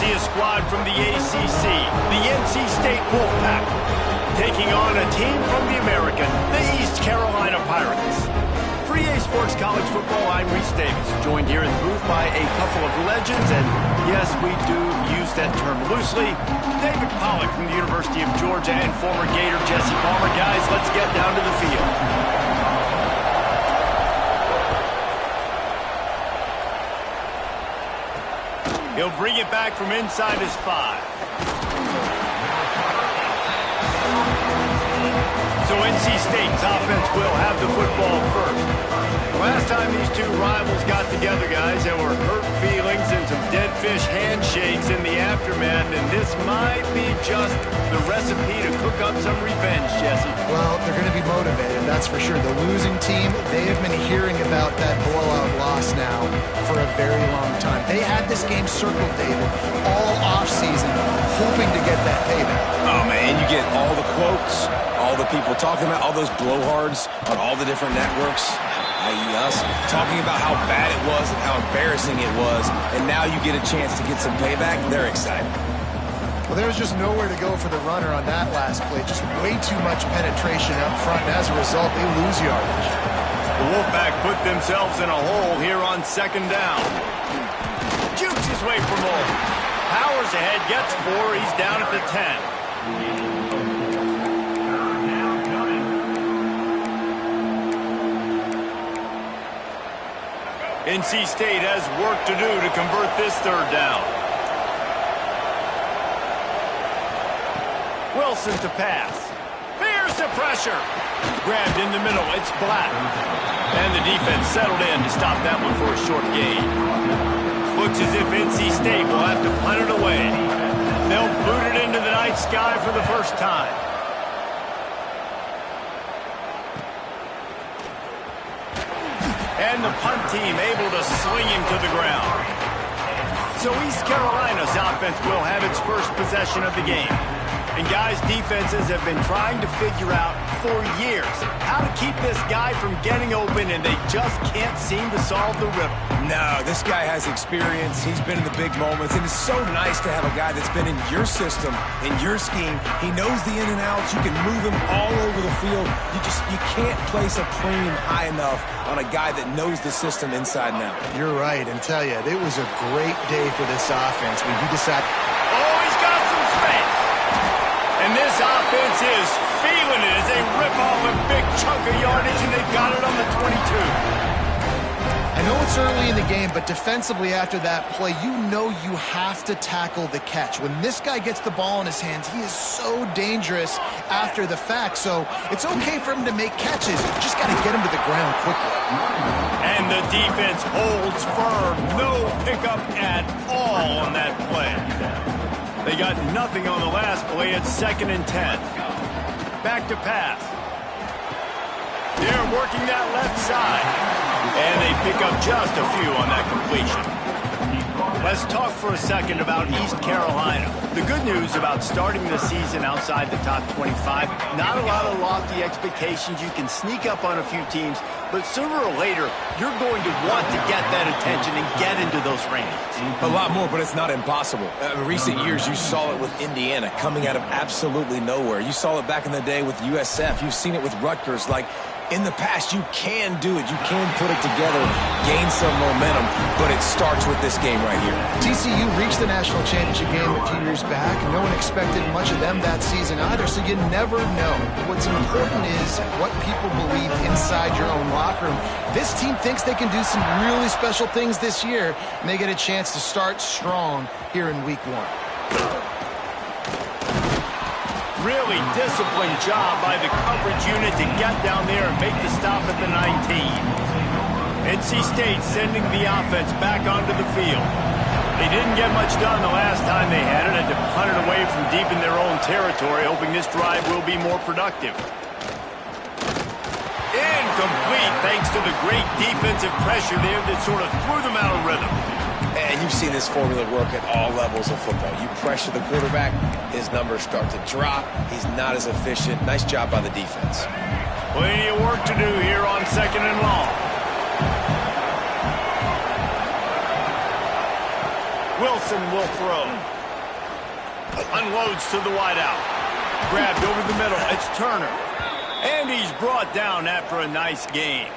see a squad from the ACC, the NC State Wolfpack, taking on a team from the American, the East Carolina Pirates. For EA Sports College Football, I'm Reese Davis, joined here in the booth by a couple of legends, and yes, we do use that term loosely. David Pollack from the University of Georgia and former Gator Jesse Palmer. Guys, let's get down to the field. He'll bring it back from inside his 5. So NC State's offense will have the football first. Last time these two rivals got together, guys, there were hurt feelings and some dead fish handshakes in the aftermath, and this might be just the recipe to cook up some revenge, Jesse. Well, they're going to be motivated, that's for sure. The losing team, they have been hearing about that blowout loss now for a very long time. They had this game circled, David, all offseason, hoping to get that payback. Oh, man, you get all the quotes, all the people talking about, all those blowhards on all the different networks, i.e. us, talking about how bad it was and how embarrassing it was, and now you get a chance to get some payback. They're excited. Well, there was just nowhere to go for the runner on that last play. Just way too much penetration up front, and as a result, they lose yardage. The Wolfpack put themselves in a hole here on second down. Jukes his way for more. Powers ahead, gets 4. He's down at the 10. NC State has work to do to convert this third down. Wilson to pass. Fears the pressure. Grabbed in the middle. It's Black. And the defense settled in to stop that one for a short gain. Looks as if NC State will have to punt it away. They'll boot it into the night sky for the first time. And the punt team able to swing him to the ground. So East Carolina's offense will have its first possession of the game. And guys, defenses have been trying to figure out for years how to keep this guy from getting open, and they just can't seem to solve the riddle. No, this guy has experience. He's been in the big moments, and it's so nice to have a guy that's been in your system, in your scheme. He knows the in and outs. You can move him all over the field. You can't place a premium high enough on a guy that knows the system inside and out. You're right, and tell you, it was a great day for this offense when he decided. Oh, he's got some space. And this offense is feeling it as they rip off a big chunk of yardage, and they got it on the 22. I know it's early in the game, but defensively after that play, you know you have to tackle the catch. When this guy gets the ball in his hands, he is so dangerous after the fact. So it's okay for him to make catches. You just got to get him to the ground quickly. And the defense holds firm. No pickup at all on that play. They got nothing on the last play. It's 2nd and 10. Back to pass. They're working that left side. And they pick up just a few on that completion. Let's talk for a second about East Carolina. The good news about starting the season outside the top 25, not a lot of lofty expectations. You can sneak up on a few teams, but sooner or later, you're going to want to get that attention and get into those rankings. A lot more, but it's not impossible. In recent years, you saw it with Indiana coming out of absolutely nowhere. You saw it back in the day with USF. You've seen it with Rutgers. Like, in the past, you can do it. You can put it together, gain some momentum, but it starts with this game right here. TCU reached the national championship game a few years back. No one expected much of them that season either, so you never know. What's important is what people believe inside your own locker room. This team thinks they can do some really special things this year, and they get a chance to start strong here in week 1. Really disciplined job by the coverage unit to get down there and make the stop at the 19. NC State sending the offense back onto the field. They didn't get much done the last time they had it, and to punt it away from deep in their own territory, hoping this drive will be more productive. Incomplete, thanks to the great defensive pressure there that sort of threw them out of rhythm. And you've seen this formula work at all levels of football. You pressure the quarterback, his numbers start to drop. He's not as efficient. Nice job by the defense. Plenty of work to do here on 2nd and long. Wilson will throw. Unloads to the wideout. Grabbed over the middle. It's Turner. And he's brought down after a nice gain.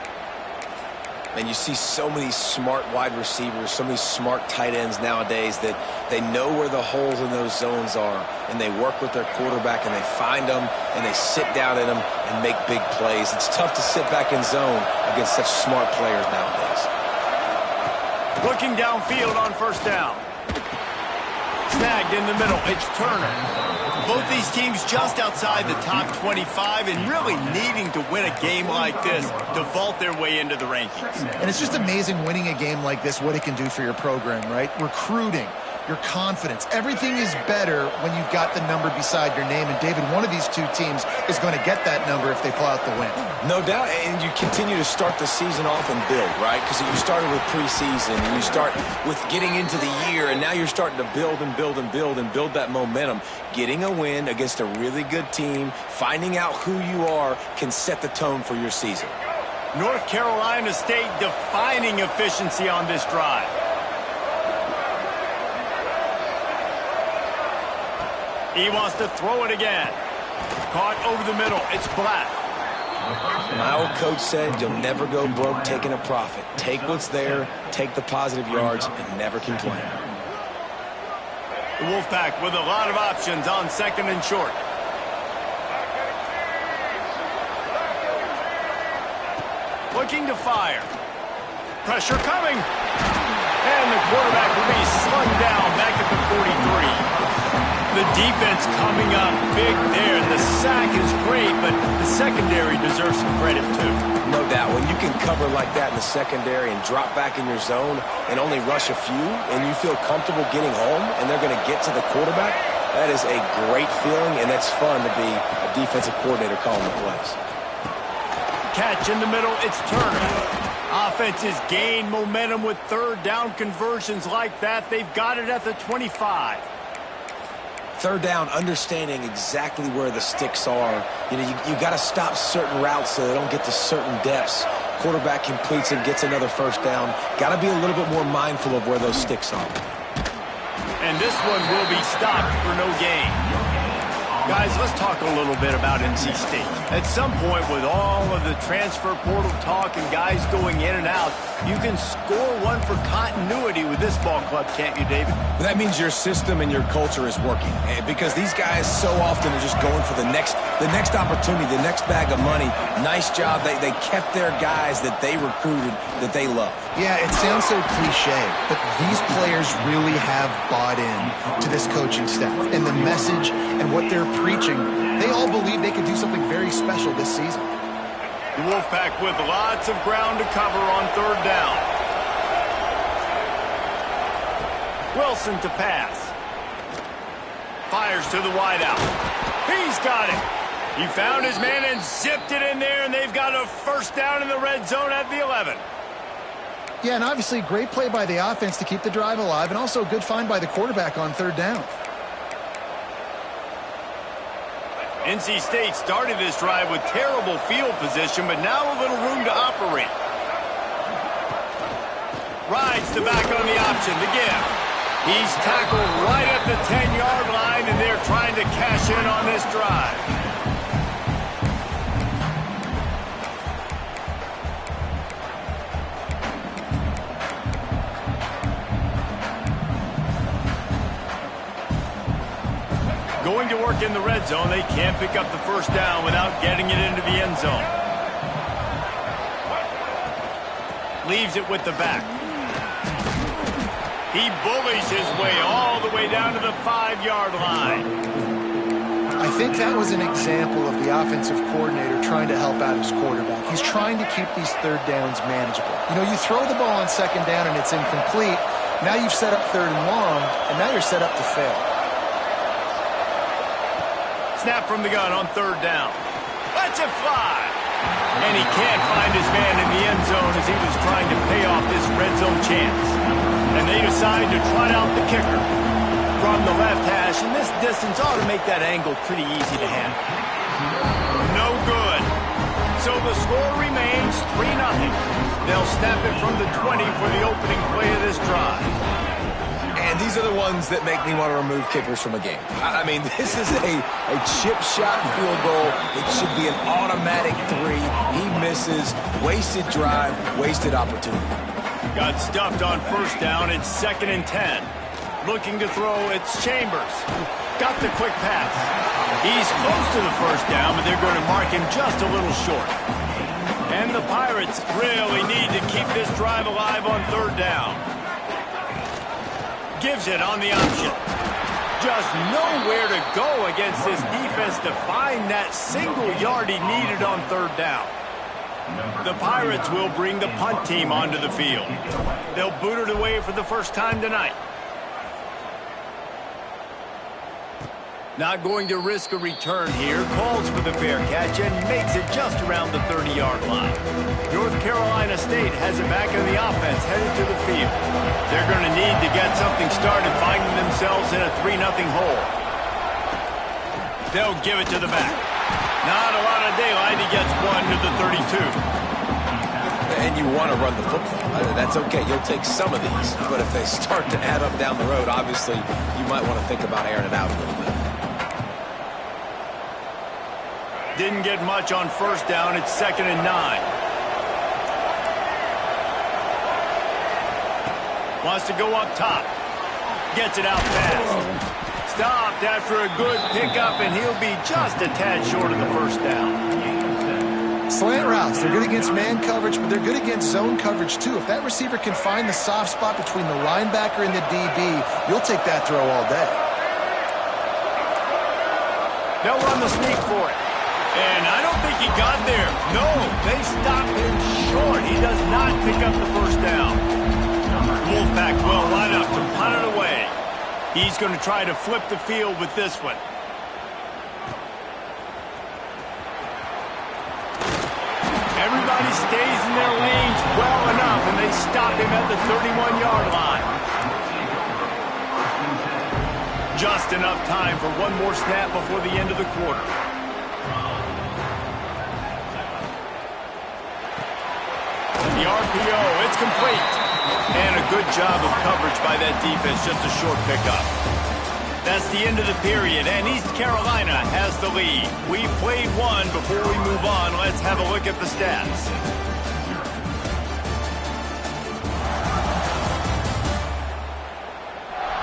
And you see so many smart wide receivers, so many smart tight ends nowadays that they know where the holes in those zones are, and they work with their quarterback, and they find them, and they sit down in them and make big plays. It's tough to sit back in zone against such smart players nowadays. Looking downfield on first down. Snagged in the middle. It's Turner. Both these teams just outside the top 25 and really needing to win a game like this to vault their way into the rankings. And it's just amazing winning a game like this, what it can do for your program, right? Recruiting, your confidence. Everything is better when you've got the number beside your name. And, David, one of these two teams is going to get that number if they pull out the win. No doubt, and you continue to start the season off and build, right? Because you started with preseason, and you start with getting into the year, and now you're starting to build and build and build and build that momentum. Getting a win against a really good team, finding out who you are, can set the tone for your season. North Carolina State defining efficiency on this drive. He wants to throw it again. Caught over the middle. It's Black. My old coach said you'll never go broke taking a profit. Take what's there, take the positive yards, and never complain. The Wolfpack with a lot of options on second and short. Looking to fire. Pressure coming. And the quarterback will be slung down back at the 43. The defense coming up big there. The sack is great, but the secondary deserves some credit too. No doubt. When you can cover like that in the secondary and drop back in your zone and only rush a few, and you feel comfortable getting home and they're going to get to the quarterback, that is a great feeling, and that's fun to be a defensive coordinator calling the plays. Catch in the middle. It's Turner. Offenses gain momentum with third down conversions like that. They've got it at the 25. Third down, understanding exactly where the sticks are. You know, you got to stop certain routes so they don't get to certain depths. Quarterback completes it, gets another first down. Got to be a little bit more mindful of where those sticks are. And this one will be stopped for no gain. Guys, let's talk a little bit about NC State. At some point, with all of the transfer portal talk and guys going in and out, you can score one for continuity with this ball club, can't you, David? That means your system and your culture is working, because these guys so often are just going for the next opportunity, the next bag of money. Nice job. They kept their guys that they recruited, that they love. Yeah, it sounds so cliche, but these players really have bought in to this coaching staff and the message and what they're preaching. They all believe they could do something very special this season. The Wolfpack with lots of ground to cover on third down. Wilson to pass. Fires to the wideout. He's got it. He found his man and zipped it in there, and they've got a first down in the red zone at the 11. Yeah, and obviously great play by the offense to keep the drive alive, and also a good find by the quarterback on third down. NC State started this drive with terrible field position, but now a little room to operate. Rides the back on the option, the give. He's tackled right at the 10-yard line, and they're trying to cash in on this drive. Going to work in the red zone. They can't pick up the first down without getting it into the end zone. Leaves it with the back. He bullies his way all the way down to the 5-yard line. I think that was an example of the offensive coordinator trying to help out his quarterback. He's trying to keep these third downs manageable. You know, you throw the ball on second down and it's incomplete. Now you've set up third and long, and now you're set up to fail. Snap from the gun on third down. Lets it fly. And he can't find his man in the end zone as he was trying to pay off this red zone chance. And they decide to trot out the kicker from the left hash. And this distance ought to make that angle pretty easy to handle. No good. So the score remains 3-0. They'll snap it from the 20 for the opening play of this drive. And these are the ones that make me want to remove kickers from a game. I mean, this is a chip shot field goal. It should be an automatic 3. He misses. Wasted drive, wasted opportunity. Got stuffed on first down. It's 2nd and 10. Looking to throw, it's Chambers. Got the quick pass. He's close to the first down, but they're going to mark him just a little short. And the Pirates really need to keep this drive alive on 3rd down. Gives it on the option. Just nowhere to go against this defense to find that single yard he needed on 3rd down. The Pirates will bring the punt team onto the field. They'll boot it away for the first time tonight. Not going to risk a return here. Calls for the fair catch and makes it just around the 30-yard line. North Carolina State has it back in the offense, headed to the field. They're going to need to get something started, finding themselves in a 3-0 hole. They'll give it to the back. Not a lot of daylight. He gets one to the 32. And you want to run the football. That's okay. You'll take some of these. But if they start to add up down the road, obviously, you might want to think about airing it out a little bit. Didn't get much on first down. It's 2nd and 9. Wants to go up top. Gets it out fast. Stopped after a good pickup, and he'll be just a tad short of the first down. Slant routes, they're good against man coverage, but they're good against zone coverage too. If that receiver can find the soft spot between the linebacker and the DB, you'll take that throw all day. They'll run the sneak for it. And I don't think he got there. No, they stopped him short. He does not pick up the first down. Wolfpack will line up to punt it away. He's going to try to flip the field with this one. Everybody stays in their lanes well enough, and they stop him at the 31-yard line. Just enough time for one more snap before the end of the quarter. The RPO, it's complete. And a good job of coverage by that defense, just a short pickup. That's the end of the period, and East Carolina has the lead. We've played one. Before we move on, let's have a look at the stats.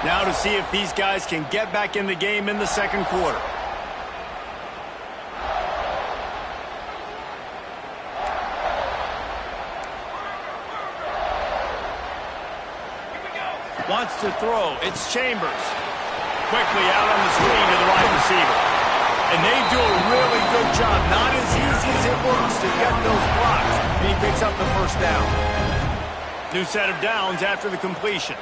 Now to see if these guys can get back in the game in the second quarter. Wants to throw. It's Chambers. Quickly out on the screen to the wide receiver. And they do a really good job. Not as easy as it looks to get those blocks. And he picks up the first down. New set of downs after the completion.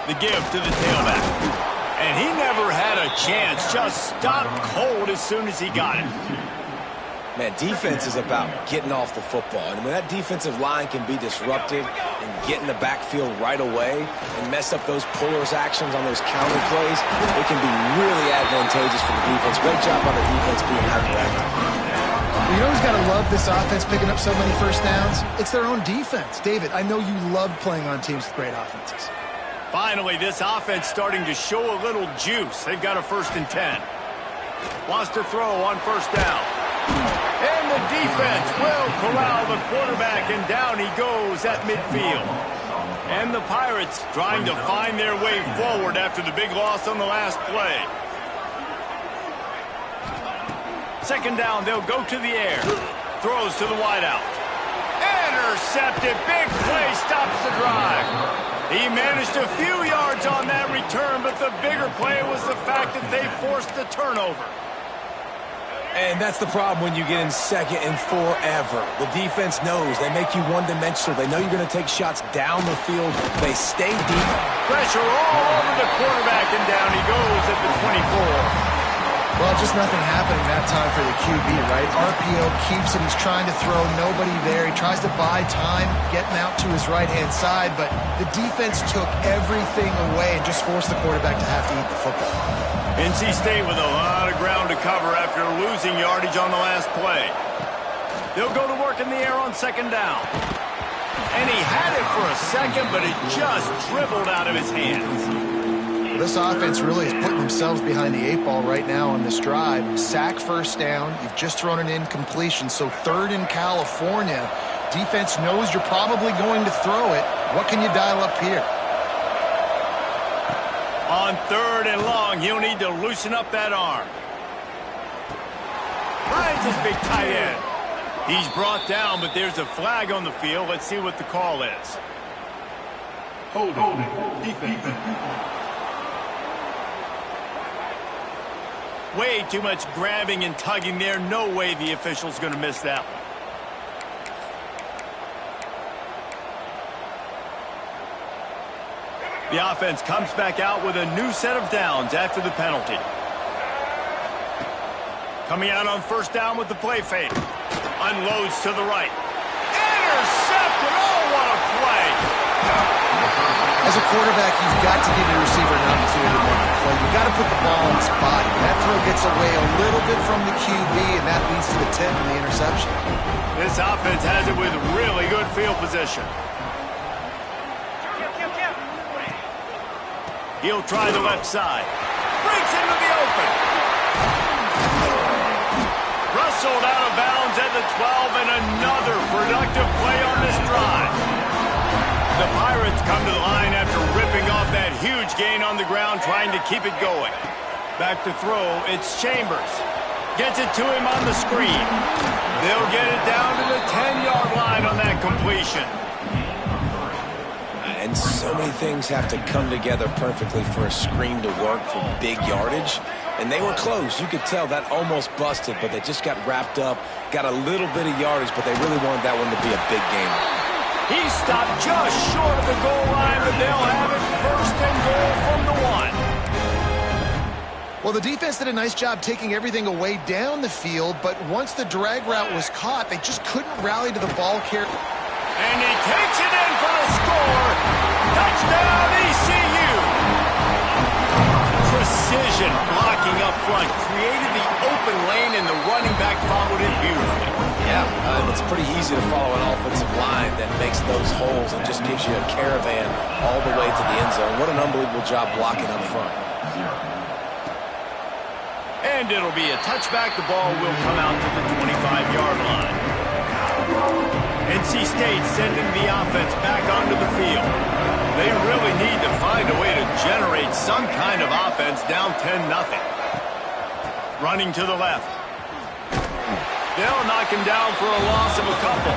The give to the tailback. And he never had a chance. Just stopped cold as soon as he got it. Man, defense is about getting off the football. And when that defensive line can be disruptive and get in the backfield right away and mess up those pullers actions on those counter plays, it can be really advantageous for the defense. Great job on the defense being hyperactive. You know who's got to love this offense picking up so many first downs? It's their own defense. David, I know you love playing on teams with great offenses. Finally, this offense starting to show a little juice. They've got a 1st and 10. Wants to throw on first down. And the defense will corral the quarterback, and down he goes at midfield. And the Pirates trying to find their way forward after the big loss on the last play. 2nd down, they'll go to the air. Throws to the wideout. Intercepted. Big play stops the drive. He managed a few yards on that return, but the bigger play was the fact that they forced the turnover. And that's the problem when you get in 2nd and forever. The defense knows. They make you one-dimensional. They know you're going to take shots down the field. They stay deep. Pressure all over the quarterback, and down he goes at the 24. Well, just nothing happening that time for the QB, right? RPO keeps him. He's trying to throw. Nobody there. He tries to buy time, getting out to his right-hand side, but the defense took everything away and just forced the quarterback to have to eat the football. NC State with a lot of ground to cover after losing yardage on the last play. They'll go to work in the air on 2nd down. And he for a second, but it just dribbled out of his hands. This offense really is putting themselves behind the 8 ball right now on this drive. Sack, first down. You've just thrown an incompletion, so 3rd in California. Defense knows you're probably going to throw it. What can you dial up here? On 3rd and long, he'll need to loosen up that arm. Finds his big tight end. He's brought down, but there's a flag on the field. Let's see what the call is. Holding. Defense. Way too much grabbing and tugging there. No way the official's going to miss that one. The offense comes back out with a new set of downs after the penalty. Coming out on 1st down with the play fake. Unloads to the right. Intercepted! Oh, what a play! As a quarterback, you've got to give your receiver an opportunity to make a play. You've got to put the ball in his body. That throw gets away a little bit from the QB, and that leads to the tip and the interception. This offense has it with really good field position. He'll try the left side. Breaks into the open. Rustled out of bounds at the 12, and another productive play on this drive. The Pirates come to the line after ripping off that huge gain on the ground, trying to keep it going. Back to throw, it's Chambers. Gets it to him on the screen. They'll get it down to the 10-yard line on that completion. And so many things have to come together perfectly for a screen to work for big yardage. And they were close. You could tell that almost busted, but they just got wrapped up, got a little bit of yardage, but they really wanted that one to be a big game. He stopped just short of the goal line, but they'll have it 1st and goal from the 1. Well, the defense did a nice job taking everything away down the field, but once the drag route was caught, they just couldn't rally to the ball carrier. And he takes it in for the score. Touchdown, ECU. Precision blocking up front created the open lane, and the running back followed it beautifully. Yeah, it's pretty easy to follow an offensive line that makes those holes and just gives you a caravan all the way to the end zone. What an unbelievable job blocking up front. And it'll be a touchback. The ball will come out to the 25-yard line. NC State sending the offense back onto the field. They really need to find a way to generate some kind of offense down 10-0. Running to the left. They'll knock him down for a loss of a couple.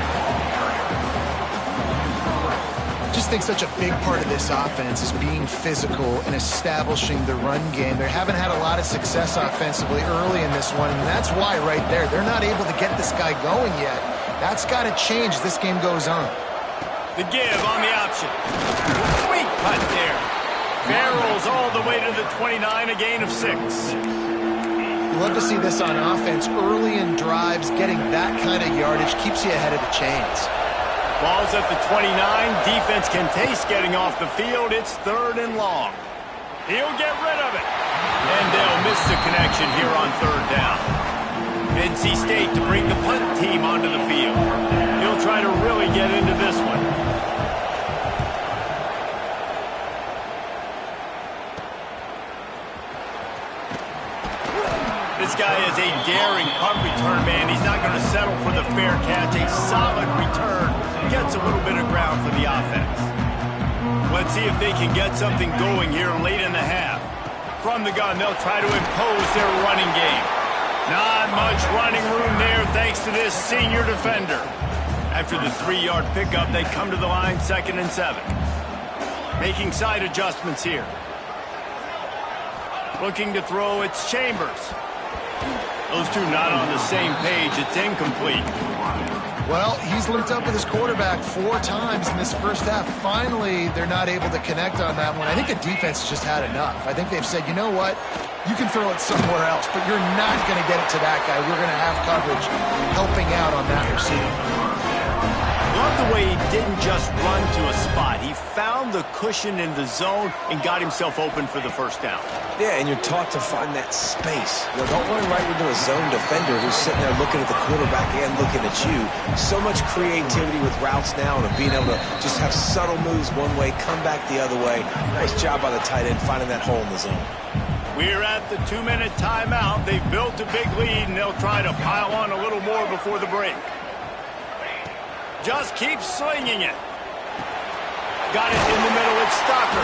I just think such a big part of this offense is being physical and establishing the run game. They haven't had a lot of success offensively early in this one, and that's why right there, they're not able to get this guy going yet. That's got to change as this game goes on. The give on the option. Sweet cut there. Barrels all the way to the 29, a gain of 6. You love to see this on offense. Early in drives, getting that kind of yardage keeps you ahead of the chains. Ball's at the 29. Defense can taste getting off the field. It's 3rd and long. He'll get rid of it. And they'll miss the connection here on 3rd down. NC State to bring the punt team onto the field. He'll try to really get into this one. This guy is a daring punt return man. He's not going to settle for the fair catch. A solid return. Gets a little bit of ground for the offense. Let's see if they can get something going here late in the half. From the gun, they'll try to impose their running game. Not much running room there thanks to this senior defender. After the 3-yard pickup, they come to the line 2nd and 7. Making side adjustments here. Looking to throw, it's Chambers. Those two not on the same page. It's incomplete. Well, he's linked up with his quarterback 4 times in this first half. Finally, they're not able to connect on that one. I think the defense has just had enough. I think they've said, you know what? You can throw it somewhere else, but you're not going to get it to that guy. We're going to have coverage helping out on that receiver. love the way he didn't just run to a spot. He found the cushion in the zone and got himself open for the first down. Yeah, and you're taught to find that space. You know, don't run right into a zone defender who's sitting there looking at the quarterback and looking at you. So much creativity with routes now and being able to just have subtle moves one way, come back the other way. Nice job by the tight end finding that hole in the zone. We're at the 2-minute timeout. They've built a big lead, and they'll try to pile on a little more before the break. Just keep slinging it. Got it in the middle. It's Stocker.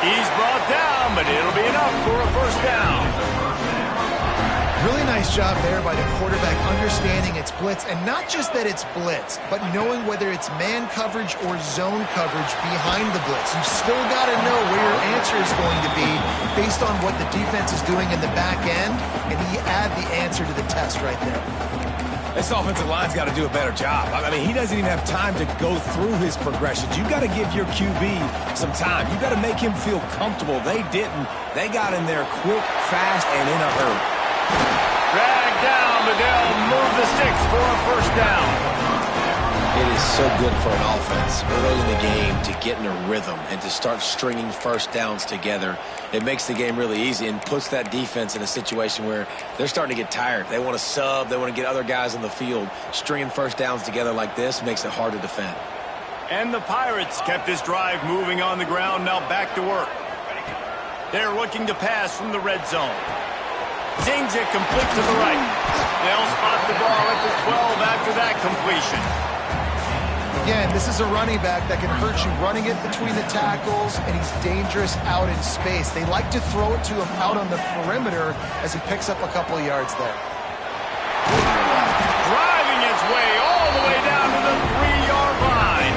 He's brought down, but it'll be enough for a first down. Really nice job there by the quarterback understanding it's blitz, and not just that it's blitz, but knowing whether it's man coverage or zone coverage behind the blitz. You've still got to know where your answer is going to be based on what the defense is doing in the back end, and he add the answer to the test right there. This offensive line's got to do a better job. I mean, he doesn't even have time to go through his progressions. You've got to give your QB some time. You've got to make him feel comfortable. They didn't. They got in there quick, fast, and in a hurry. Dragged down, but they'll move the sticks for a first down. It is so good for an offense early in the game to get in a rhythm and to start stringing first downs together. It makes the game really easy and puts that defense in a situation where they're starting to get tired. They want to sub. They want to get other guys on the field. Stringing first downs together like this makes it hard to defend. And the Pirates kept this drive moving on the ground. Now back to work. They're looking to pass from the red zone. Zings it complete to the right. They'll spot the ball at the 12 after that completion. Again, this is a running back that can hurt you running it between the tackles, and he's dangerous out in space. They like to throw it to him out on the perimeter as he picks up a couple of yards there. Driving its way all the way down to the 3-yard line.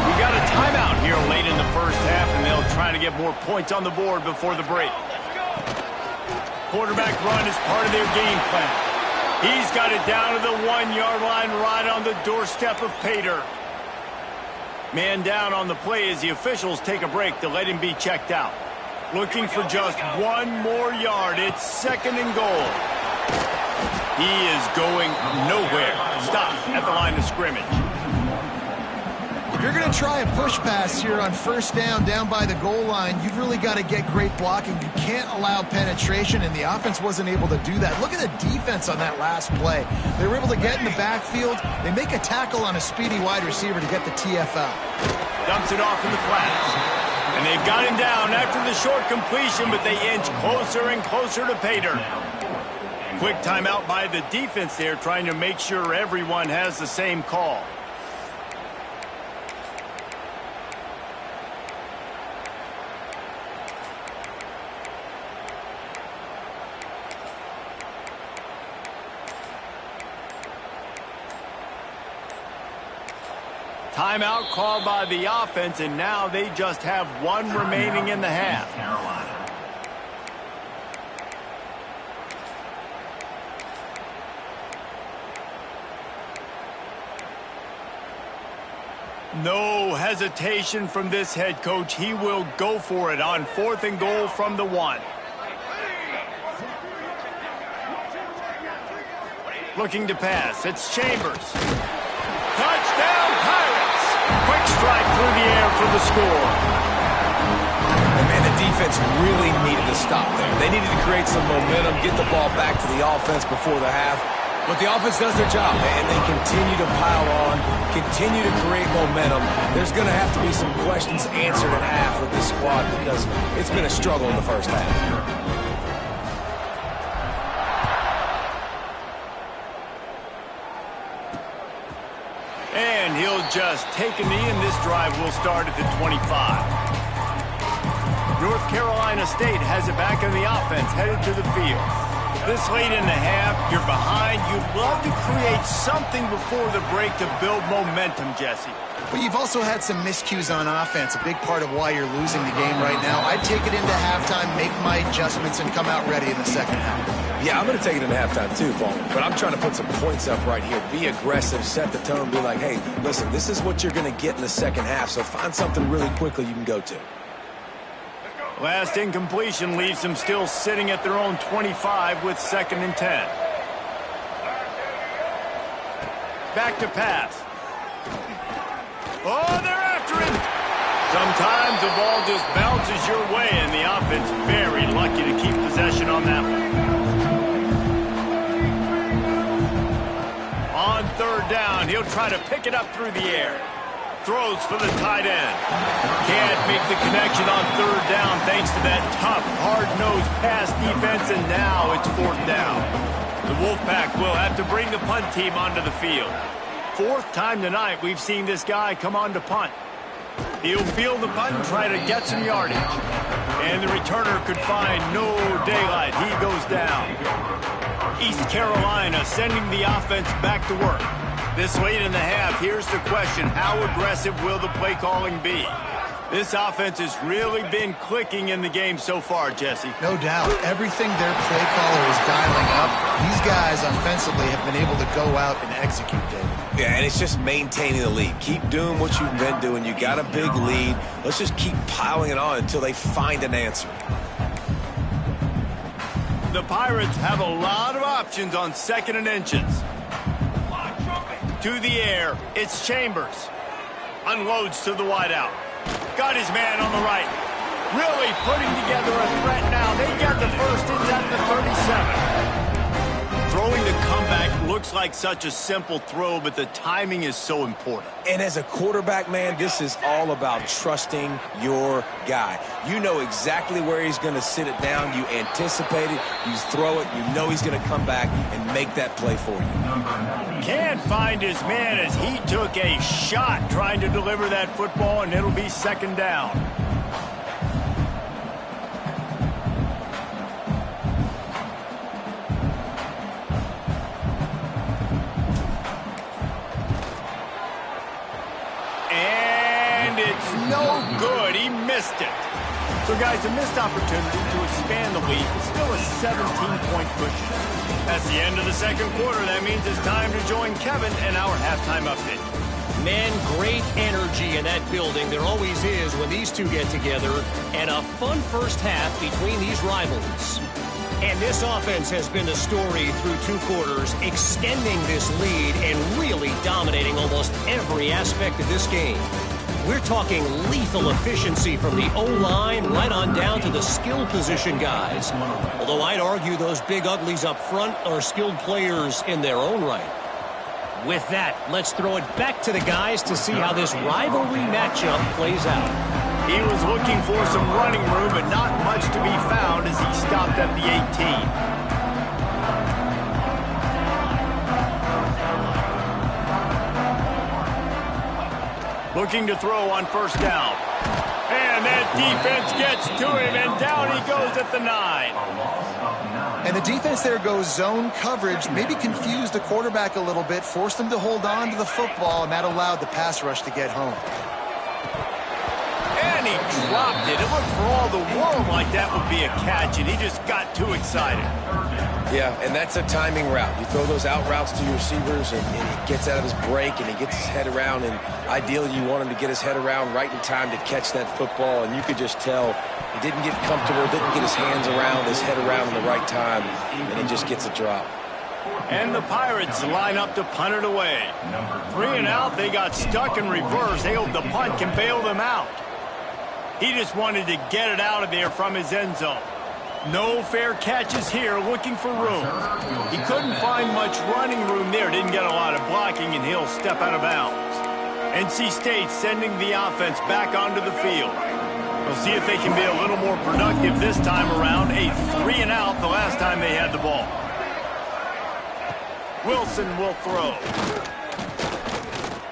We got a timeout here late in the first half, and they'll try to get more points on the board before the break. Quarterback run is part of their game plan. He's got it down to the 1-yard line right on the doorstep of Pater. Man down on the play as the officials take a break to let him be checked out. Looking for just one more yard. It's 2nd and goal. He is going nowhere. Stop at the line of scrimmage. If you're going to try a push pass here on first down by the goal line, you've really got to get great blocking. You can't allow penetration, and the offense wasn't able to do that. Look at the defense on that last play. They were able to get in the backfield. They make a tackle on a speedy wide receiver to get the TFL. Dumps it off in the flats. And they've got him down after the short completion, but they inch closer and closer to Pater. Quick timeout by the defense there, trying to make sure everyone has the same call. Timeout called by the offense, and now they just have one remaining in the half. No hesitation from this head coach. He will go for it on 4th and goal from the 1. Looking to pass. It's Chambers. Touchdown, Pirates! Quick strike through the air for the score. And man, the defense really needed to stop there. They needed to create some momentum, get the ball back to the offense before the half. But the offense does their job, and they continue to pile on, continue to create momentum. There's going to have to be some questions answered at half with this squad because it's been a struggle in the first half. And he'll just take a knee, and this drive will start at the 25. North Carolina State has it back in the offense, headed to the field. This late in the half, you're behind. You'd love to create something before the break to build momentum, Jesse. But you've also had some miscues on offense, a big part of why you're losing the game right now. I'd take it into halftime, make my adjustments, and come out ready in the second half. Yeah, I'm going to take it into halftime too, Paul. But I'm trying to put some points up right here. Be aggressive, set the tone, be like, hey, listen, this is what you're going to get in the second half, so find something really quickly you can go to. Last incompletion leaves them still sitting at their own 25 with 2nd and 10. Back to pass. Oh, they're after him. Sometimes the ball just bounces your way, and the offense very lucky to keep possession on that one. On third down, he'll try to pick it up through the air. Throws for the tight end. Can't make the connection on third down thanks to that tough, hard-nosed pass defense, and now it's fourth down. The Wolfpack will have to bring the punt team onto the field. Fourth time tonight we've seen this guy come on to punt. He'll field the punt and try to get some yardage. And the returner could find no daylight. He goes down. East Carolina sending the offense back to work. This late in the half, here's the question. How aggressive will the play calling be? This offense has really been clicking in the game so far, Jesse. No doubt. Everything their play caller is dialing up, these guys offensively have been able to go out and execute, David. Yeah, and it's just maintaining the lead. Keep doing what you've been doing. You got a big lead. Let's just keep piling it on until they find an answer. The Pirates have a lot of options on second and inches. To the air, it's Chambers. Unloads to the wideout. Got his man on the right. Really putting together a threat now. They get the first. It's at the 37. Throwing the comeback looks like such a simple throw, but the timing is so important. And as a quarterback, man, this is all about trusting your guy. You know exactly where he's going to sit it down. You anticipate it. You throw it. You know he's going to come back and make that play for you. Can't find his man as he took a shot trying to deliver that football, and it'll be second down. And it's no good. He missed it. So, guys, a missed opportunity to expand the lead. It's still a 17-point cushion. That's the end of the second quarter. That means it's time to join Kevin and our halftime update. Man, great energy in that building. There always is when these two get together. And a fun first half between these rivals. And this offense has been the story through two quarters, extending this lead and really dominating almost every aspect of this game. We're talking lethal efficiency from the O-line right on down to the skill position guys. Although I'd argue those big uglies up front are skilled players in their own right. With that, let's throw it back to the guys to see how this rivalry matchup plays out. He was looking for some running room, but not much to be found as he stopped at the 18. Looking to throw on first down. And that defense gets to him, and down he goes at the 9. And the defense there goes zone coverage, maybe confused the quarterback a little bit, forced him to hold on to the football, and that allowed the pass rush to get home. And he dropped it. It looked for all the world like that would be a catch, and he just got too excited. Yeah, and that's a timing route. You throw those out routes to your receivers, and he gets out of his break, and he gets his head around, and ideally you want him to get his head around right in time to catch that football, and you could just tell he didn't get comfortable, didn't get his hands around, his head around in the right time, and he just gets a drop. And the Pirates line up to punt it away. 3 and out, they got stuck in reverse. They hope the punt can bail them out. He just wanted to get it out of there from his end zone. No fair catches here, looking for room. He couldn't find much running room there, didn't get a lot of blocking, and he'll step out of bounds. NC State sending the offense back onto the field. We'll see if they can be a little more productive this time around. A 3 and out the last time they had the ball. Wilson will throw.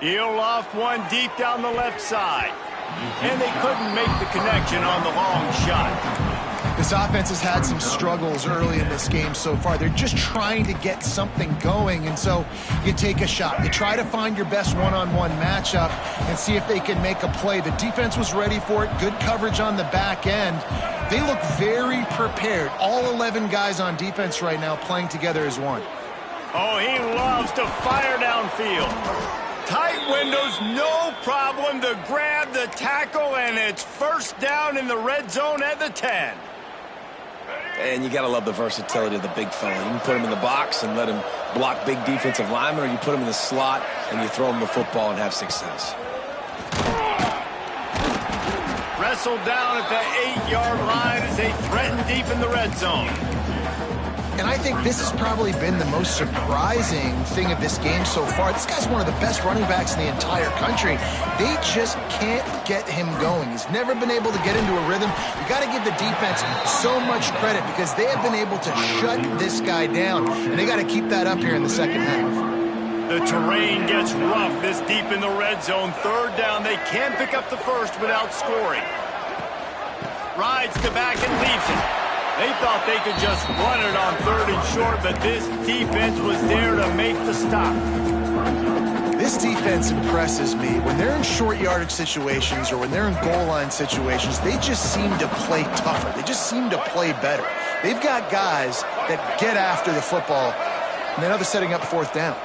He'll loft one deep down the left side. And they couldn't make the connection on the long shot. This offense has had some struggles early in this game so far. They're just trying to get something going, and so you take a shot. You try to find your best one-on-one matchup and see if they can make a play. The defense was ready for it. Good coverage on the back end. They look very prepared. All 11 guys on defense right now playing together as one. Oh, he loves to fire downfield. Tight windows, no problem to grab the tackle, and it's first down in the red zone at the 10. And you got to love the versatility of the big fella. You can put him in the box and let him block big defensive linemen, or you put him in the slot and you throw him the football and have success. Wrestled down at the 8-yard line as they threaten deep in the red zone. And I think this has probably been the most surprising thing of this game so far. This guy's one of the best running backs in the entire country. They just can't get him going. He's never been able to get into a rhythm. You got to give the defense so much credit because they have been able to shut this guy down. And they got to keep that up here in the second half. The terrain gets rough this deep in the red zone. Third down, they can't pick up the first without scoring. Rides the back and leaves it. They thought they could just run it on 3rd and short, but this defense was there to make the stop. This defense impresses me. When they're in short yardage situations or when they're in goal line situations, they just seem to play tougher. They just seem to play better. They've got guys that get after the football, and now they're setting up 4th down.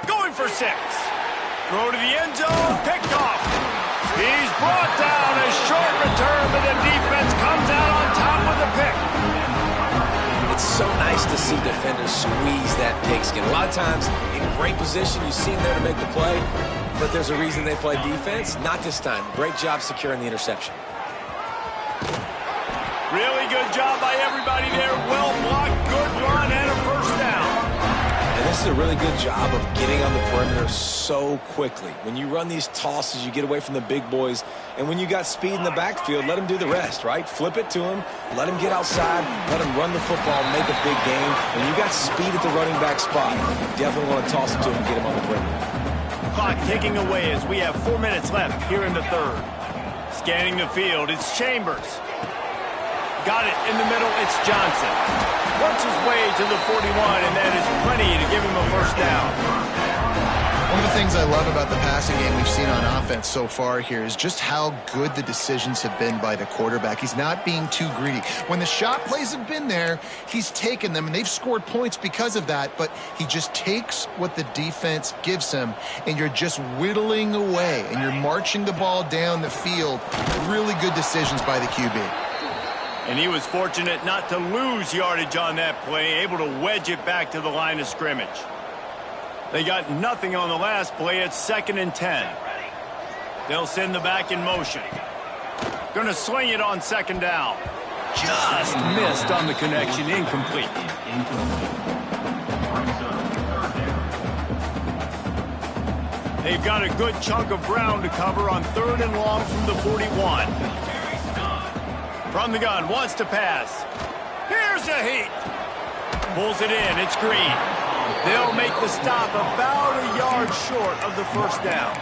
Going for 6. Throw to the end zone, picked off. He's brought down, a short return, but the defense comes out on top with a pick. It's so nice to see defenders squeeze that pigskin. A lot of times, in great position, you see them there to make the play, but there's a reason they play defense. Not this time. Great job securing the interception. Really good job by everybody there. Well blocked, good run, and a first down. And this is a really good job of getting on the perimeter so quickly. When you run these tosses, you get away from the big boys. And when you got speed in the backfield, let them do the rest, right? Flip it to him, let him get outside, let him run the football, make a big game. When you got speed at the running back spot, you definitely want to toss it to him and get him on the perimeter. Clock ticking away as we have 4 minutes left here in the 3rd. Scanning the field, it's Chambers. Got it in the middle, it's Johnson. Works his way to the 41, and that is plenty to give him a first down. One of the things I love about the passing game we've seen on offense so far here is just how good the decisions have been by the quarterback. He's not being too greedy. When the shot plays have been there, he's taken them, and they've scored points because of that, but he just takes what the defense gives him, and you're just whittling away, and you're marching the ball down the field. Really good decisions by the QB. And he was fortunate not to lose yardage on that play, able to wedge it back to the line of scrimmage. They got nothing on the last play. It's 2nd and 10. They'll send the back in motion. Going to swing it on 2nd down. Just missed on the connection. Incomplete. They've got a good chunk of ground to cover on 3rd and long from the 41. From the gun, wants to pass. Here's a heat. Pulls it in, it's Green. They'll make the stop about a yard short of the first down.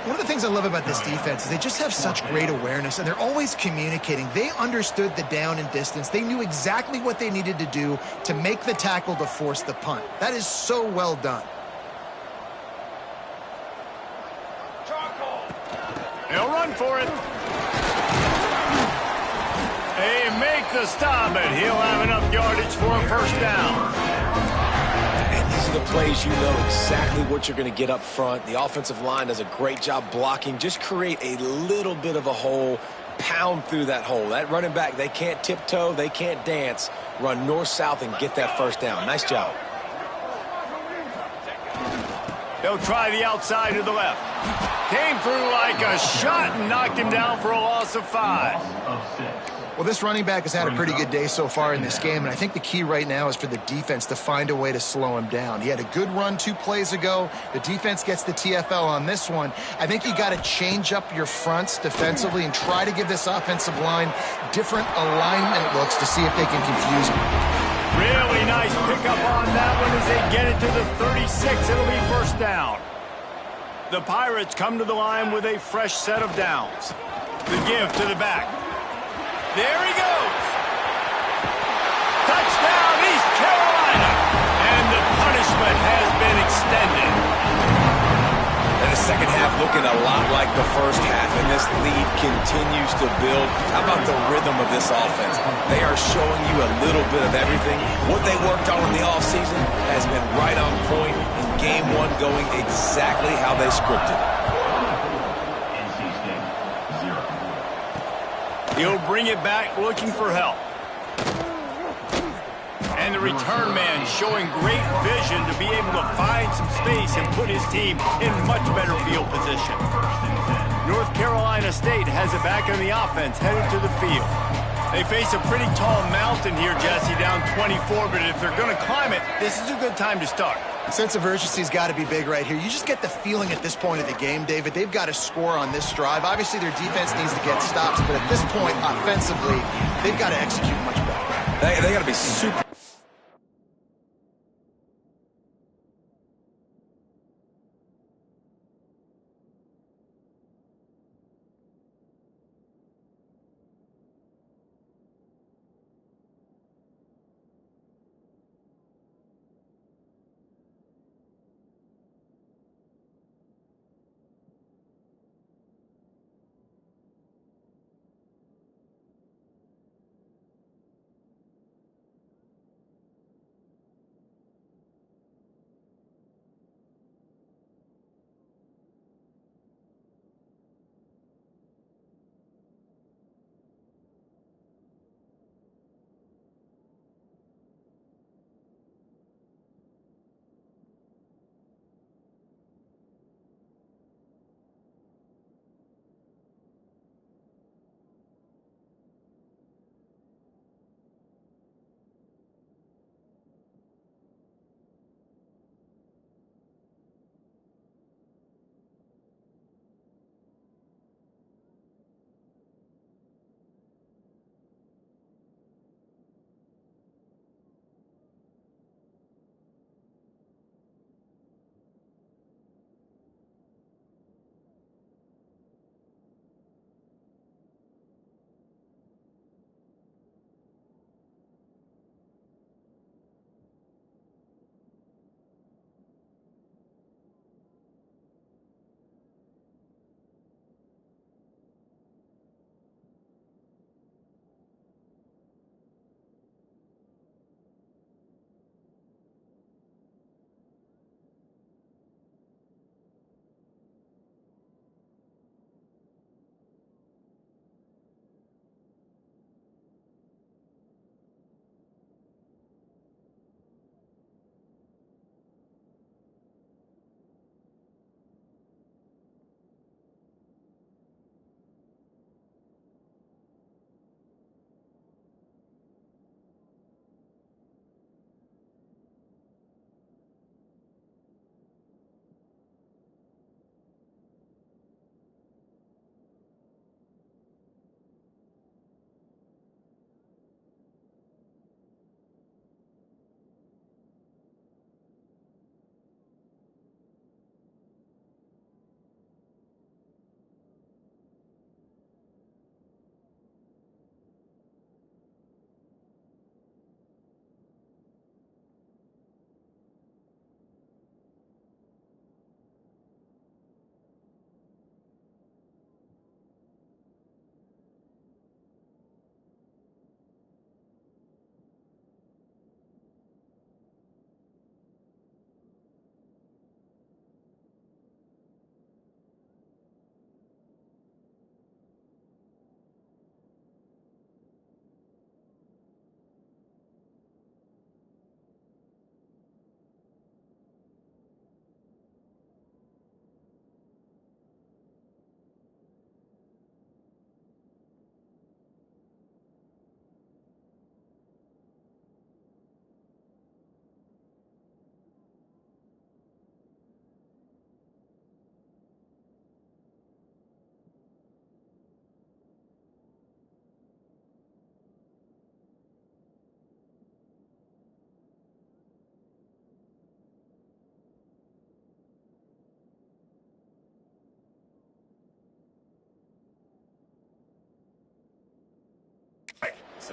One of the things I love about this defense is they just have such great awareness, and they're always communicating. They understood the down and distance. They knew exactly what they needed to do to make the tackle to force the punt. That is so well done. They'll run for it. They make the stop, and he'll have enough yardage for a first down. And these are the plays you know exactly what you're going to get up front. The offensive line does a great job blocking. Just create a little bit of a hole, pound through that hole. That running back, they can't tiptoe, they can't dance. Run north-south and get that first down. Nice job. They'll try the outside to the left. Came through like a shot and knocked him down for a loss of 5. Well, this running back has had a pretty good day so far in this game, and I think the key right now is for the defense to find a way to slow him down. He had a good run 2 plays ago. The defense gets the TFL on this one. I think you got to change up your fronts defensively and try to give this offensive line different alignment looks to see if they can confuse him. Really nice pickup on that one as they get it to the 36. It'll be first down. The Pirates come to the line with a fresh set of downs. The give to the back. There he goes. Touchdown, East Carolina. And the punishment has been extended. And the second half looking a lot like the first half, and this lead continues to build. How about the rhythm of this offense? They are showing you a little bit of everything. What they worked on in the offseason has been right on point, and game 1 going exactly how they scripted it. He'll bring it back looking for help. And the return man showing great vision to be able to find some space and put his team in much better field position. North Carolina State has it back on the offense, headed to the field. They face a pretty tall mountain here, Jesse, down 24, but if they're going to climb it, this is a good time to start. Sense of urgency's got to be big right here. You just get the feeling at this point of the game, David, they've got to score on this drive. Obviously, their defense needs to get stops, but at this point, offensively, they've got to execute much better. They got to be super.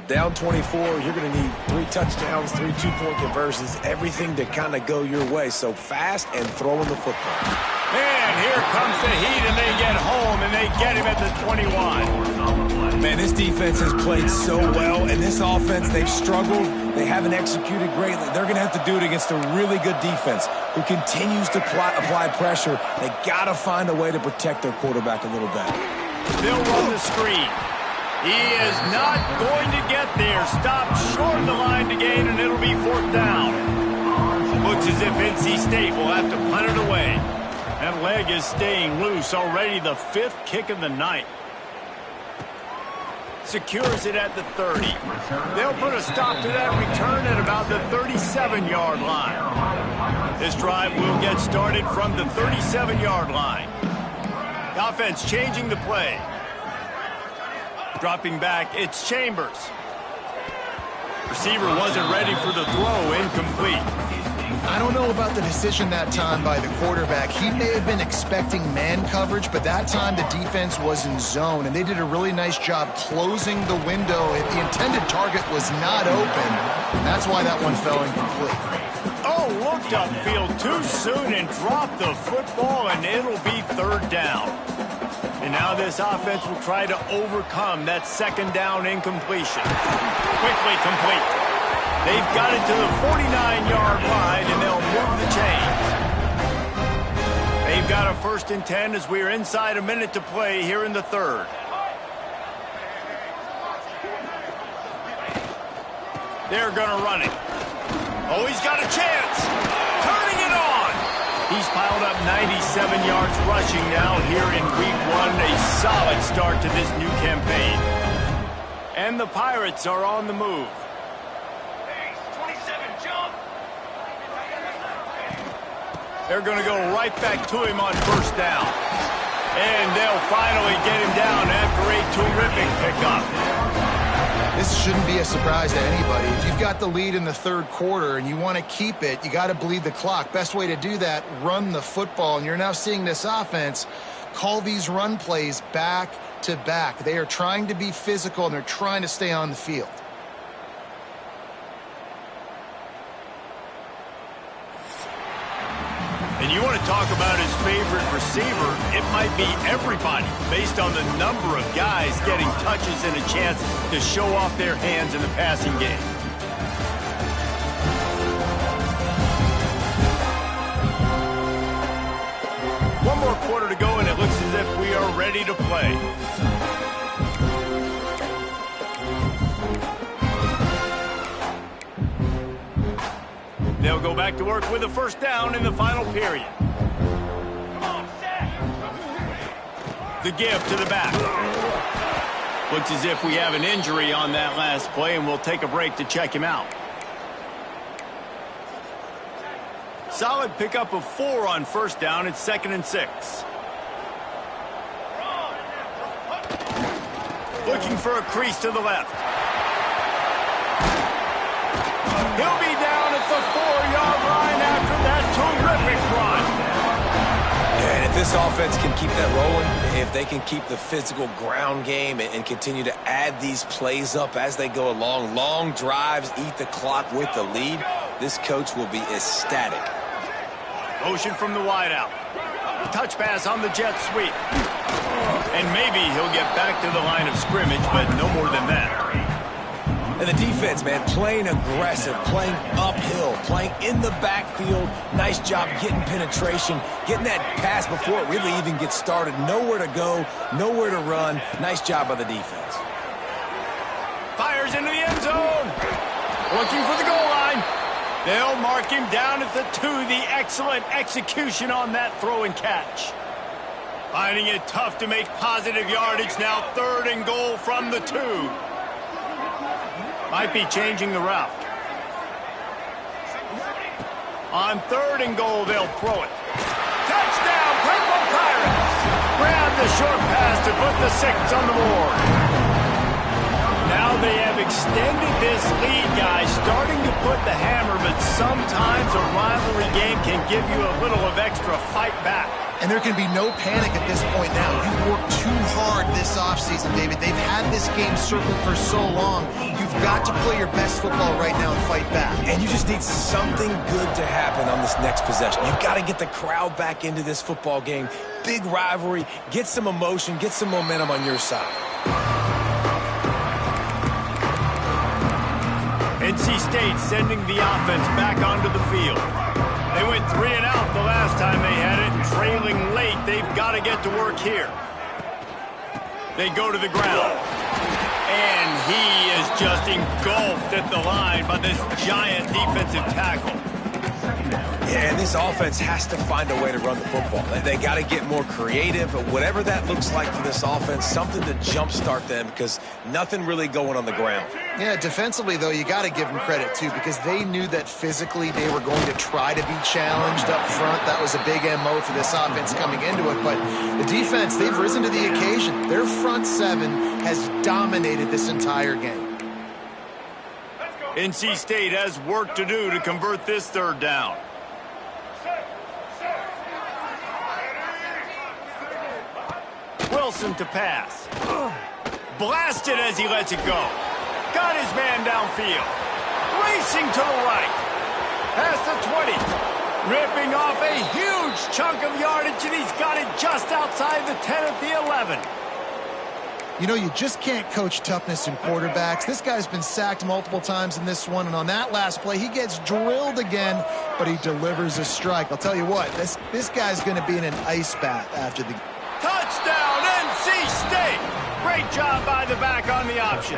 Down 24, you're going to need 3 touchdowns, 3 two-point conversions, everything to kind of go your way. So fast and throwing the football. And here comes the heat, and they get home, and they get him at the 21. Man, this defense has played so well, and this offense, they've struggled. They haven't executed greatly. They're going to have to do it against a really good defense who continues to apply pressure. They got to find a way to protect their quarterback a little better. They'll run the screen. He is not going to get there. Stopped short of the line to gain, and it'll be 4th down. Looks as if NC State will have to punt it away. That leg is staying loose. Already the 5th kick of the night. Secures it at the 30. They'll put a stop to that return at about the 37-yard line. This drive will get started from the 37-yard line. The offense changing the play. Dropping back, it's Chambers. Receiver wasn't ready for the throw, incomplete. I don't know about the decision that time by the quarterback. He may have been expecting man coverage, but that time the defense was in zone, and they did a really nice job closing the window. The intended target was not open. That's why that one fell incomplete. Oh, looked upfield too soon and dropped the football, and it'll be 3rd down. And now this offense will try to overcome that 2nd down incompletion. Quickly complete. They've got it to the 49-yard line, and they'll move the chains. They've got a 1st and 10 as we are inside a minute to play here in the 3rd. They're going to run it. Oh, he's got a chance. Turning it on. He's piled up 97 yards rushing now here in week 1. A solid start to this new campaign. And the Pirates are on the move. They're going to go right back to him on 1st down. And they'll finally get him down after a terrific pickup. This shouldn't be a surprise to anybody. If you've got the lead in the 3rd quarter and you want to keep it, you got to bleed the clock. Best way to do that, run the football. And you're now seeing this offense call these run plays back to back. They are trying to be physical, and they're trying to stay on the field. And you want to talk about his favorite receiver, it might be everybody based on the number of guys getting touches and a chance to show off their hands in the passing game. One more quarter to go, and it looks as if we are ready to play. They'll go back to work with a 1st down in the final period. The give to the back. Looks as if we have an injury on that last play, and we'll take a break to check him out. Solid pickup of 4 on 1st down. It's 2nd and 6. Looking for a crease to the left. He'll be down at the 4-yard line after that terrific run. And if this offense can keep that rolling, if they can keep the physical ground game and continue to add these plays up as they go along, long drives, eat the clock with the lead, this coach will be ecstatic. Motion from the wideout. Touch pass on the jet sweep. And maybe he'll get back to the line of scrimmage, but no more than that. And the defense, man, playing aggressive, playing uphill, playing in the backfield. Nice job getting penetration, getting that pass before it really even gets started. Nowhere to go, nowhere to run. Nice job by the defense. Fires into the end zone. Looking for the goal line. They'll mark him down at the 2. The excellent execution on that throw and catch. Finding it tough to make positive yardage. Now 3rd and goal from the 2. Might be changing the route. On 3rd and goal, they'll throw it. Touchdown, Purple Pirates! Grab the short pass to put the 6 on the board. Now they have extended this lead, guys, starting to put the hammer, but sometimes a rivalry game can give you a little of extra fight back. And there can be no panic at this point now. You've worked too hard this offseason, David. They've had this game circled for so long. You've got to play your best football right now and fight back. And you just need something good to happen on this next possession. You've got to get the crowd back into this football game. Big rivalry. Get some emotion. Get some momentum on your side. NC State sending the offense back onto the field. They went 3 and out the last time they had it, and trailing late, they've got to get to work here. They go to the ground. And he is just engulfed at the line by this giant defensive tackle. Yeah, and this offense has to find a way to run the football. They got to get more creative, whatever that looks like for this offense, something to jumpstart them because nothing really going on the ground. Yeah, defensively, though, you got to give them credit, too, because they knew that physically they were going to try to be challenged up front. That was a big MO for this offense coming into it. But the defense, they've risen to the occasion. Their front seven has dominated this entire game. NC State has work to do to convert this third down. Wilson to pass. Blasted as he lets it go. Got his man downfield. Racing to the right. Past the 20. Ripping off a huge chunk of yardage, and he's got it just outside the 10 at the 11. You know, you just can't coach toughness in quarterbacks. This guy's been sacked multiple times in this one, and on that last play, he gets drilled again, but he delivers a strike. I'll tell you what, this guy's going to be in an ice bath after the... Touchdown, NC State! Great job by the back on the option.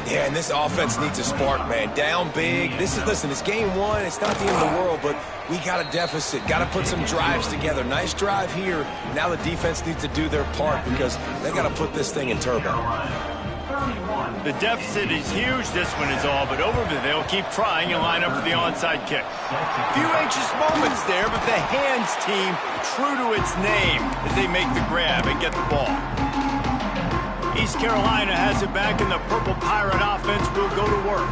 Yeah, and this offense needs a spark, man. Down big. Listen, it's game one. It's not the end of the world, but we got a deficit. Got to put some drives together. Nice drive here. Now the defense needs to do their part because they got to put this thing in turbo. The deficit is huge. This one is all but over, but they'll keep trying and line up for the onside kick. Few anxious moments there, but the hands team true to its name as they make the grab and get the ball. East Carolina has it back, and the Purple Pirate offense will go to work.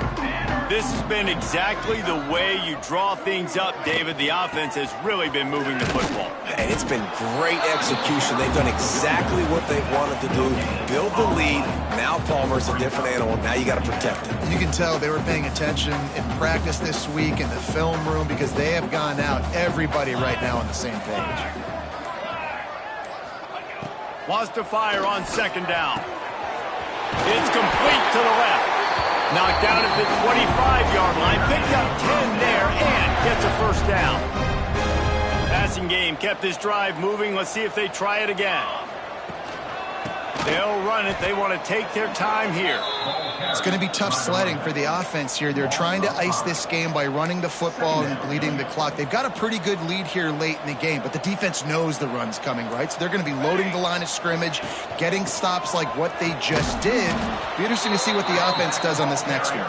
This has been exactly the way you draw things up, David. The offense has really been moving the football. And it's been great execution. They've done exactly what they've wanted to do. Build the lead. Now Palmer's a different animal. Now you got to protect him. You can tell they were paying attention in practice this week in the film room because they have gone out, everybody right now on the same page. Wants to fire on second down. It's complete to the left. Knocked down at the 25-yard line. Picked up 10 there and gets a first down. Passing game kept this drive moving. Let's see if they try it again. They'll run it. They want to take their time here. It's going to be tough sledding for the offense here. They're trying to ice this game by running the football and bleeding the clock. They've got a pretty good lead here late in the game, but the defense knows the run's coming, right? So they're going to be loading the line of scrimmage, getting stops like what they just did. Be interesting to see what the offense does on this next one.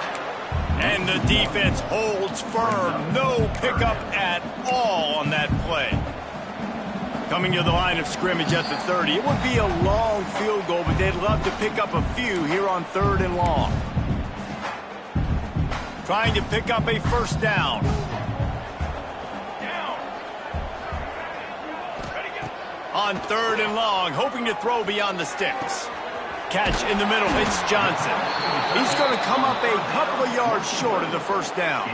And the defense holds firm. No pickup at all on that play. Coming to the line of scrimmage at the 30. It would be a long field goal, but they'd love to pick up a few here on 3rd and long. Trying to pick up a first down. On 3rd and long, hoping to throw beyond the sticks. Catch in the middle, it's Johnson. He's going to come up a couple of yards short of the first down.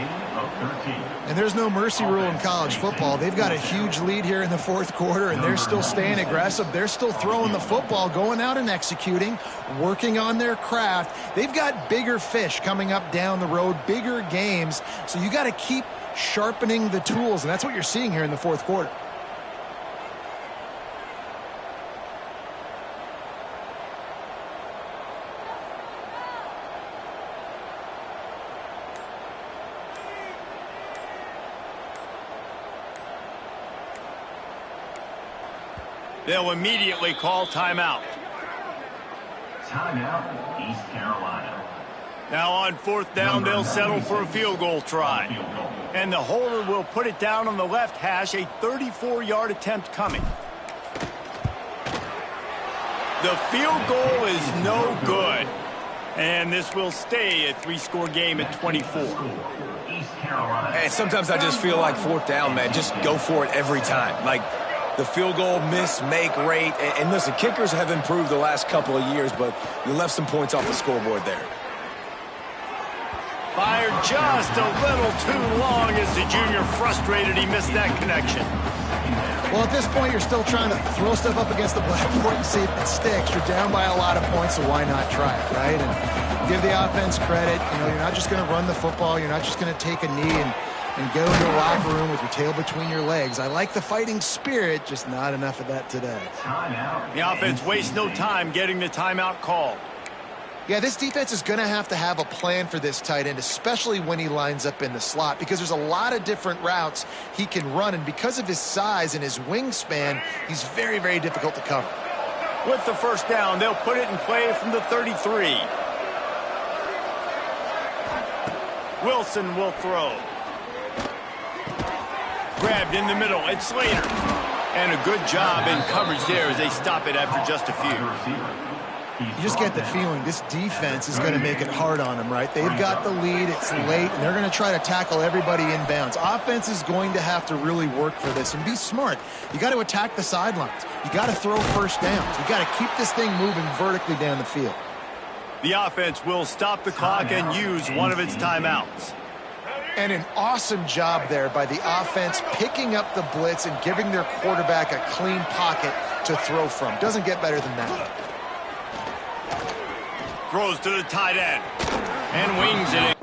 And there's no mercy rule in college football. They've got a huge lead here in the 4th quarter, and they're still staying aggressive. They're still throwing the football, going out and executing, working on their craft. They've got bigger fish coming up down the road, bigger games. So you got to keep sharpening the tools, and that's what you're seeing here in the 4th quarter. They'll immediately call timeout. Timeout, East Carolina. Now on 4th down, they'll settle for a field goal try. And the holder will put it down on the left hash, a 34-yard attempt coming. The field goal is no good. And this will stay a 3-score game at 24. And sometimes I just feel like 4th down, man, just go for it every time. Like, the field goal miss-make rate. And listen, kickers have improved the last couple of years, but you left some points off the scoreboard there. Fired just a little too long as the junior frustrated he missed that connection. Well, at this point, you're still trying to throw stuff up against the blackboard and see if it sticks. You're down by a lot of points, so why not try it, right? And give the offense credit. You know, you're not just going to run the football. You're not just going to take a knee and go into a locker room with your tail between your legs. I like the fighting spirit, just not enough of that today. The offense wastes no time getting the timeout called. Yeah, this defense is going to have a plan for this tight end, especially when he lines up in the slot, because there's a lot of different routes he can run, and because of his size and his wingspan, he's very, very difficult to cover. With the first down, they'll put it in play from the 33. Wilson will throw. Grabbed in the middle. It's Slater. And a good job in coverage there as they stop it after just a few. You just get the feeling this defense is going to make it hard on them, right? They've got the lead, it's late, and they're going to try to tackle everybody inbounds. Offense is going to have to really work for this and be smart. You got to attack the sidelines. You got to throw first downs. You got to keep this thing moving vertically down the field. The offense will stop the clock and use one of its timeouts. And an awesome job there by the offense picking up the blitz and giving their quarterback a clean pocket to throw from. Doesn't get better than that. Throws to the tight end and wings it in.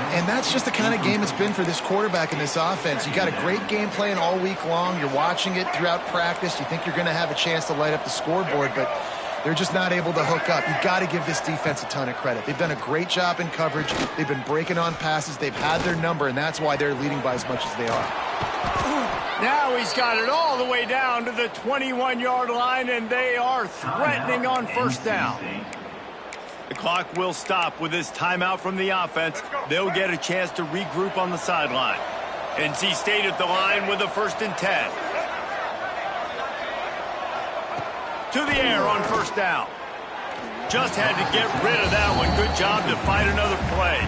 And that's just the kind of game it's been for this quarterback and this offense. You got a great game plan all week long. You're watching it throughout practice. You think you're going to have a chance to light up the scoreboard, but they're just not able to hook up. You've got to give this defense a ton of credit. They've done a great job in coverage. They've been breaking on passes. They've had their number, and that's why they're leading by as much as they are. Now he's got it all the way down to the 21-yard line, and they are threatening on first down. The clock will stop with this timeout from the offense. They'll get a chance to regroup on the sideline. NC State at the line with a 1st and 10. To the air on first down. Just had to get rid of that one. Good job to fight another play.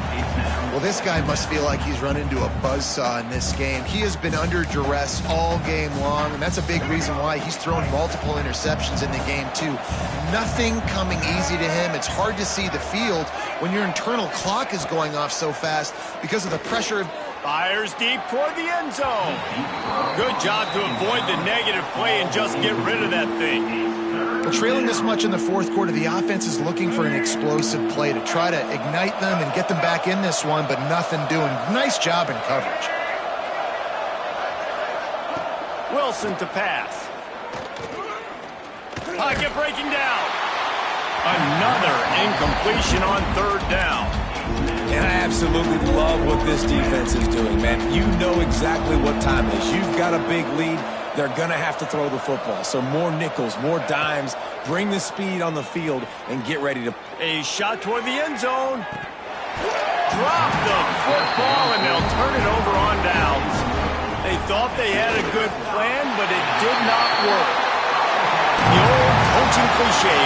Well, this guy must feel like he's run into a buzzsaw in this game. He has been under duress all game long, and that's a big reason why he's thrown multiple interceptions in the game, too. Nothing coming easy to him. It's hard to see the field when your internal clock is going off so fast because of the pressure. Fires deep toward the end zone. Good job to avoid the negative play and just get rid of that thing. Well, trailing this much in the fourth quarter, the offense is looking for an explosive play to try to ignite them and get them back in this one, but nothing doing. Nice job in coverage. Wilson to pass. Pocket breaking down. Another incompletion on 3rd down. And I absolutely love what this defense is doing, man. You know exactly what time it is. You've got a big lead. They're going to have to throw the football. So more nickels, more dimes, bring the speed on the field, and get ready to... A shot toward the end zone. Drop the football, and they'll turn it over on downs. They thought they had a good plan, but it did not work. The old coaching cliche.